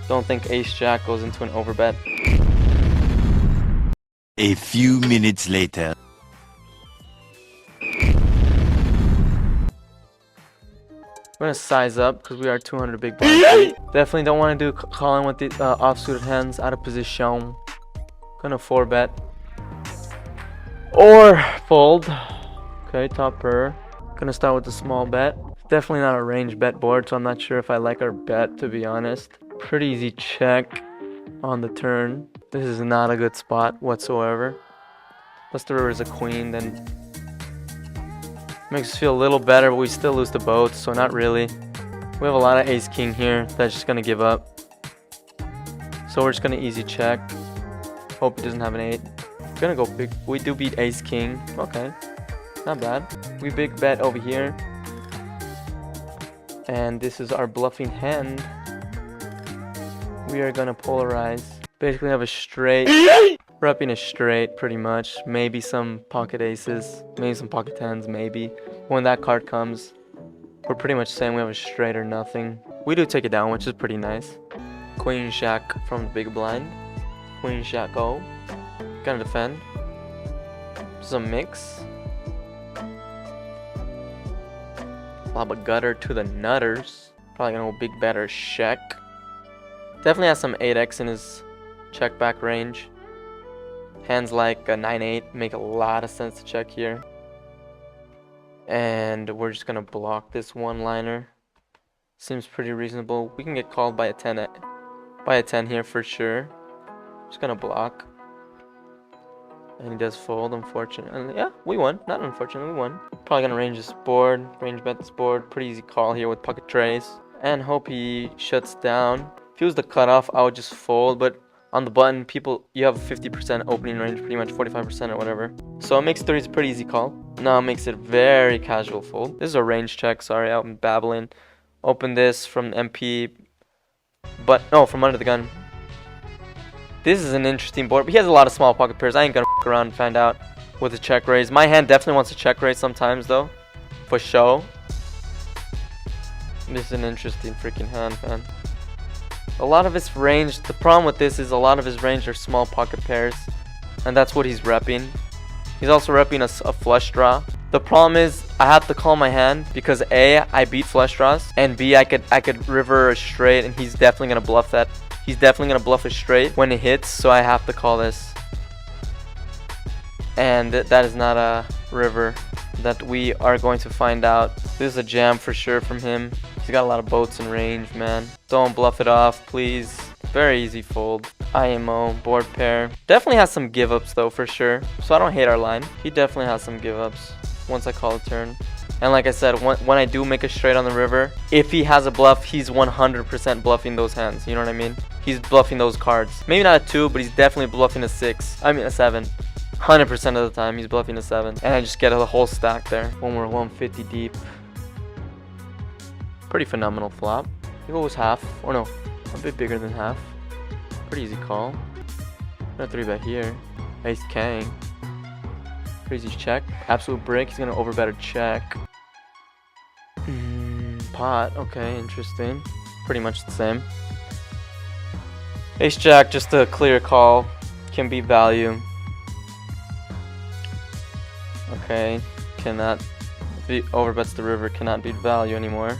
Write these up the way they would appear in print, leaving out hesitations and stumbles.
Don't think ace jack goes into an overbet. A few minutes later. I'm gonna size up because we are 200 big blinds. Definitely don't want to do calling with the offsuited hands out of position. Gonna 4-bet or fold. Okay, top pair. Gonna start with a small bet. Definitely not a range bet board, so I'm not sure if I like our bet, to be honest. Pretty easy check on the turn. This is not a good spot whatsoever. Plus the river is a queen, then makes us feel a little better, but we still lose the boat, so not really. We have a lot of ace king here that's just gonna give up. So we're just gonna easy check. Hope he doesn't have an 8. Gonna go big. We do beat ace king. Okay, not bad. We big bet over here. And this is our bluffing hand. We are gonna polarize. Basically have a straight. Repping a straight pretty much. Maybe some pocket aces. Maybe some pocket tens, maybe. When that card comes, we're pretty much saying we have a straight or nothing. We do take it down, which is pretty nice. Queen jack from the big blind. Queen jack go. Gonna defend. This is a mix. Lob a gutter to the nutters. Probably gonna go big bet or check. Definitely has some 8x in his check back range. Hands like a 9-8 make a lot of sense to check here. And we're just gonna block this one-liner. Seems pretty reasonable. We can get called by a 10 here for sure. Just gonna block. And he does fold, unfortunately. Yeah, we won. Not unfortunately, we won. Probably gonna range this board, range bet this board. Pretty easy call here with pocket trays. And hope he shuts down. If he was the cutoff, I would just fold, but on the button, you have a 50% opening range, pretty much 45% or whatever. So it makes 3 a pretty easy call. Now it makes it very casual fold. This is a range check, sorry, I'm babbling. Open this from MP, but no, from under the gun. This is an interesting board, but he has a lot of small pocket pairs. I ain't gonna f around and find out with a check raise. My hand definitely wants to check raise sometimes though, for show. This is an interesting freaking hand, man. A lot of his range, the problem with this is a lot of his range are small pocket pairs, and that's what he's repping. He's also repping a flush draw. The problem is I have to call my hand because A, I beat flush draws, and B, I could river a straight, and he's definitely gonna bluff that. He's definitely gonna bluff a straight when it hits, so I have to call this. And that is not a river that we are going to find out. This is a jam for sure from him. He's got a lot of boats in range, man. Don't bluff it off, please. Very easy fold. IMO, board pair. Definitely has some give ups though, for sure. So I don't hate our line. He definitely has some give ups once I call a turn. And like I said, when I do make a straight on the river, if he has a bluff, he's 100% bluffing those hands. You know what I mean? He's bluffing those cards. Maybe not a 2, but he's definitely bluffing a 6. I mean a 7. 100% of the time he's bluffing a 7. And I just get a whole stack there when we're 150 deep. Pretty phenomenal flop. If it was half, or no, a bit bigger than half. Pretty easy call. Gonna 3-bet here. Ace king. Crazy check. Absolute break. He's gonna overbet a check. Pot. Okay, interesting. Pretty much the same. Ace jack, just a clear call. Can beat value. Okay. Cannot. If he overbets the river, cannot beat value anymore.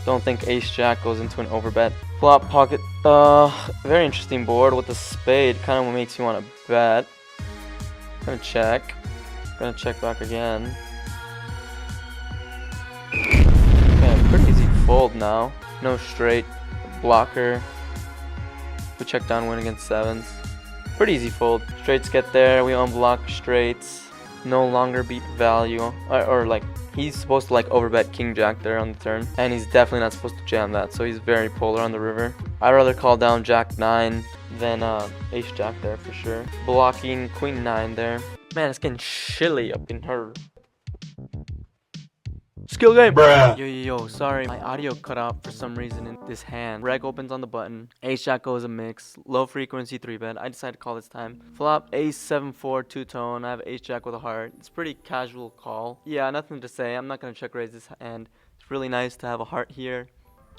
Don't think ace jack goes into an overbet. Flop pocket. Very interesting board with the spade. Kind of makes you want to bet. Gonna check. Gonna check back again. Okay, pretty easy fold now. No straight blocker. We check down, win against 7s. Pretty easy fold. Straights get there. We unblock straights. No longer beat value. Or like, he's supposed to like overbet king jack there on the turn. And he's definitely not supposed to jam that. So he's very polar on the river. I'd rather call down jack 9 than ace jack there for sure. Blocking queen 9 there. Man, it's getting chilly up in her. Skill game. Bruh. Yo, sorry. My audio cut out for some reason in this hand. Reg opens on the button. Ace jack goes a mix. Low frequency 3-bet. I decided to call this time. Flop ace 7-4 two-tone. I have ace jack with a heart. It's pretty casual call. Yeah, nothing to say. I'm not going to check raise this hand. It's really nice to have a heart here.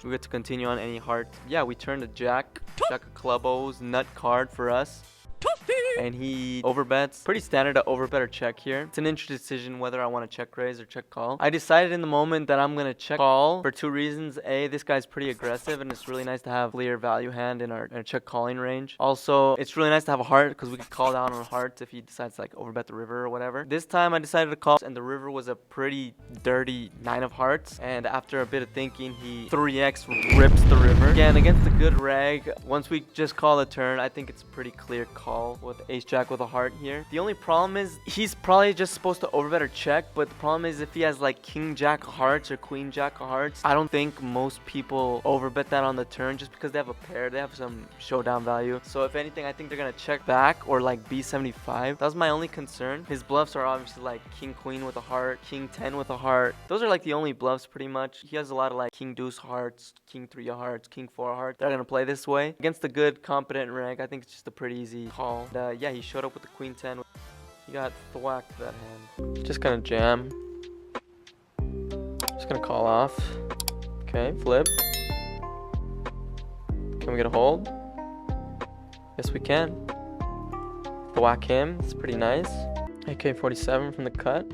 We get to continue on any heart. Yeah, we turned a jack of clubos, nut card for us. And he overbets. Pretty standard to overbet or check here. It's an interesting decision whether I want to check raise or check call. I decided in the moment that I'm going to check call for 2 reasons. A, this guy's pretty aggressive and it's really nice to have clear value hand in our check calling range. Also, it's really nice to have a heart because we can call down on hearts if he decides to like overbet the river or whatever. This time I decided to call and the river was a pretty dirty 9 of hearts. And after a bit of thinking, he 3x rips the river. Again, against a good reg, once we just call the turn, I think it's a pretty clear call with ace jack with a heart here. The only problem is he's probably just supposed to overbet or check, but the problem is if he has like king jack of hearts or queen jack of hearts, I don't think most people overbet that on the turn just because they have a pair. They have some showdown value. So if anything, I think they're gonna check back or like b75. That was my only concern. His bluffs are obviously like king queen with a heart, king 10 with a heart. Those are like the only bluffs pretty much. He has a lot of like king deuce hearts, king 3 of hearts, king 4 of hearts. They're gonna play this way against the good competent reg. I think it's just a pretty easy call. Yeah, he showed up with the queen 10. He got thwacked that hand. Just gonna jam. Just gonna call off. Okay, flip. Can we get a hold? Yes, we can. Thwack him. It's pretty nice. AK-47 from the cut.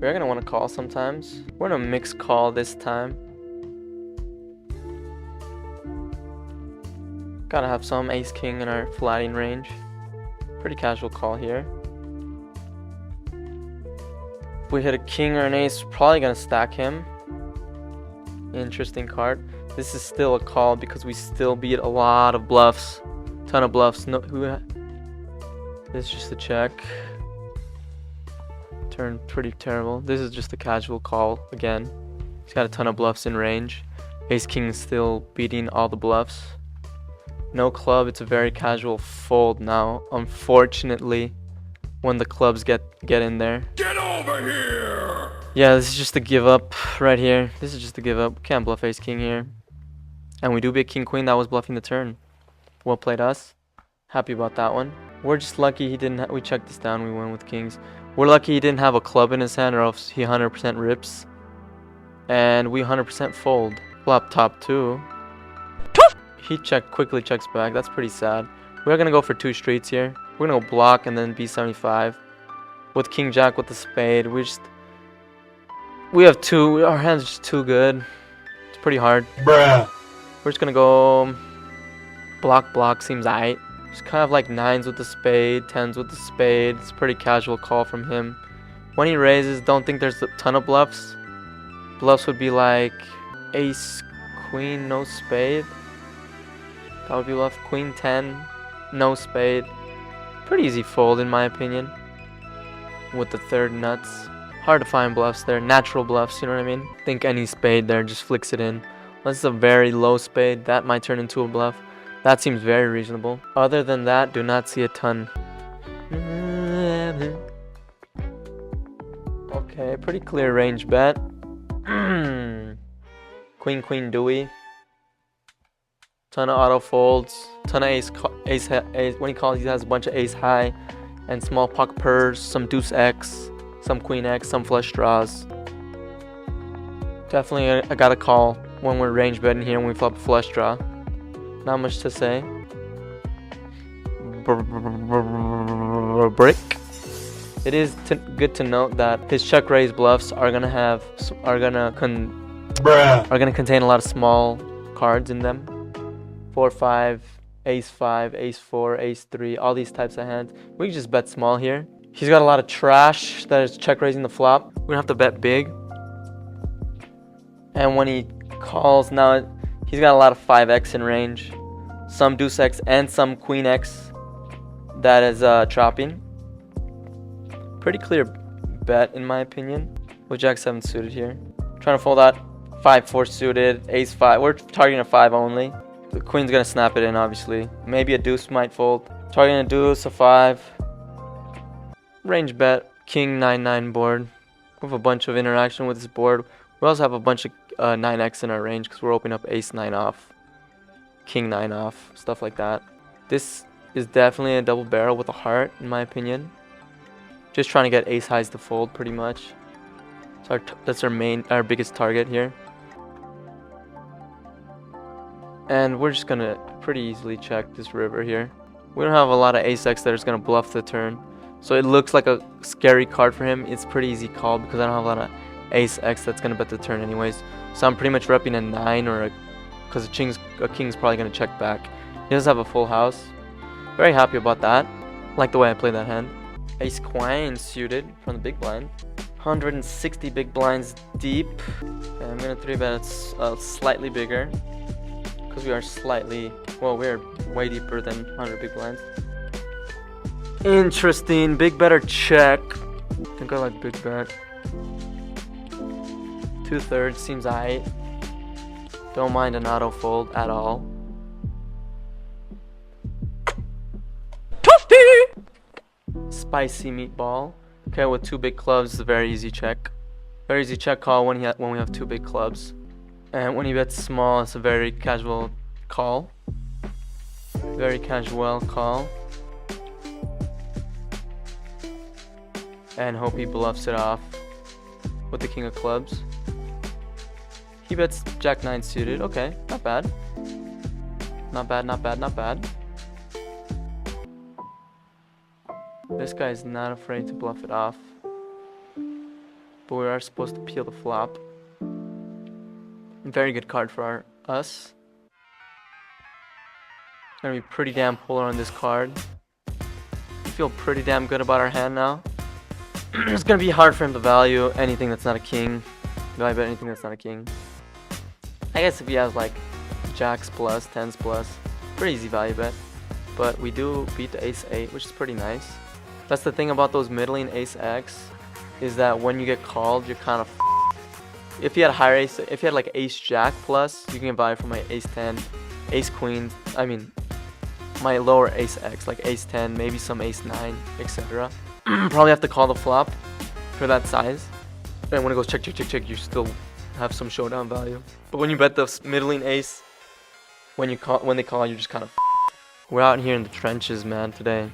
We're gonna want to call sometimes. We're gonna mix call this time. Gotta have some ace king in our flatting range. Pretty casual call here. If we hit a king or an ace, we're probably gonna stack him. Interesting card. This is still a call because we still beat a lot of bluffs. Ton of bluffs. No, this is just a check. Turn pretty terrible. This is just a casual call again. He's got a ton of bluffs in range. Ace king is still beating all the bluffs. No club, it's a very casual fold now. Unfortunately, when the clubs get in there. Get over here! Yeah, this is just a give up right here. This is just a give up. Can't bluff ace king here. And we do beat king queen. That was bluffing the turn. Well played us. Happy about that one. We're just lucky he didn't. We checked this down. We went with kings. We're lucky he didn't have a club in his hand or else he 100% rips. And we 100% fold. Flop top 2. He quickly checks back. That's pretty sad. We're gonna go for 2 streets here. We're gonna go block and then b75 with king jack with the spade. We have 2. Our hand's just too good. It's pretty hard. Bruh. We're just gonna go block. Seems aight. Just kind of like 9s with the spade, 10s with the spade. It's a pretty casual call from him. When he raises, don't think there's a ton of bluffs. Bluffs would be like ace queen, no spade. That would be left. Queen 10, no spade. Pretty easy fold in my opinion. With the 3rd nuts. Hard to find bluffs there. Natural bluffs, you know what I mean? Think any spade there, just flicks it in. Unless it's a very low spade, that might turn into a bluff. That seems very reasonable. Other than that, do not see a ton. Okay, pretty clear range bet. Queen Dewey. Ton of auto folds, ton of ace. When he calls, he has a bunch of ace high and small pocket pairs, some deuce X, some queen X, some flush draws. Definitely I got a call when we're range betting here when we flop a flush draw. Not much to say. Brick. It is good to note that his check raise bluffs are gonna contain a lot of small cards in them. 4-5, ace-5, ace-4, ace-3, all these types of hands. We can just bet small here. He's got a lot of trash that is check raising the flop. We're gonna have to bet big. And when he calls now, he's got a lot of 5x in range. Some deuce X and some queen X that is chopping. Pretty clear bet in my opinion. With jack 7 suited here. Trying to fold out 5-4 suited, ace-5. We're targeting a 5 only. The queen's gonna snap it in, obviously. Maybe a deuce might fold. Targeting a deuce, a 5. Range bet, king 9-9 board. We have a bunch of interaction with this board. We also have a bunch of 9x in our range because we're opening up ace 9 off, king 9 off, stuff like that. This is definitely a double barrel with a heart, in my opinion. Just trying to get ace highs to fold, pretty much. So that's our biggest target here. And we're just gonna pretty easily check this river here. We don't have a lot of ace-x that is gonna bluff the turn. So it looks like a scary card for him. It's pretty easy call because I don't have a lot of ace-x that's gonna bet the turn anyways. So I'm pretty much repping a 9 or because a king's probably gonna check back. He does have a full house. Very happy about that. Like the way I played that hand. Ace queen suited from the big blind. 160 big blinds deep. And I'm gonna 3-bet slightly bigger. Because we are slightly, well, we're way deeper than 100 big blinds. Interesting. Big bet or check. I think I like big bet. 2/3 seems aight. Don't mind an auto fold at all. Spicy meatball. Okay, with 2 big clubs, it's a very easy check. Very easy check call when we have 2 big clubs. And when he bets small, it's a very casual call. Very casual call. And hope he bluffs it off with the king of clubs. He bets jack 9 suited. Okay, not bad. Not bad, not bad, not bad. This guy is not afraid to bluff it off. But we are supposed to peel the flop. Very good card for us. Gonna be pretty damn polar on this card. I feel pretty damn good about our hand now. It's gonna be hard for him to value anything that's not a king. Value bet anything that's not a king. I guess if he has like jacks plus, 10s plus, pretty easy value bet. But we do beat the ace 8, which is pretty nice. That's the thing about those middling ace X, is that when you get called, you're kind of if you had higher ace, if you had like ace jack plus, you can buy from my ace 10, ace queen, I mean my lower ace X, like ace 10, maybe some ace 9, etc. Probably have to call the flop for that size. And when it goes check, check, check, check, you still have some showdown value. But when you bet the middling ace, when they call, you're just kind of. We're out here in the trenches, man, today.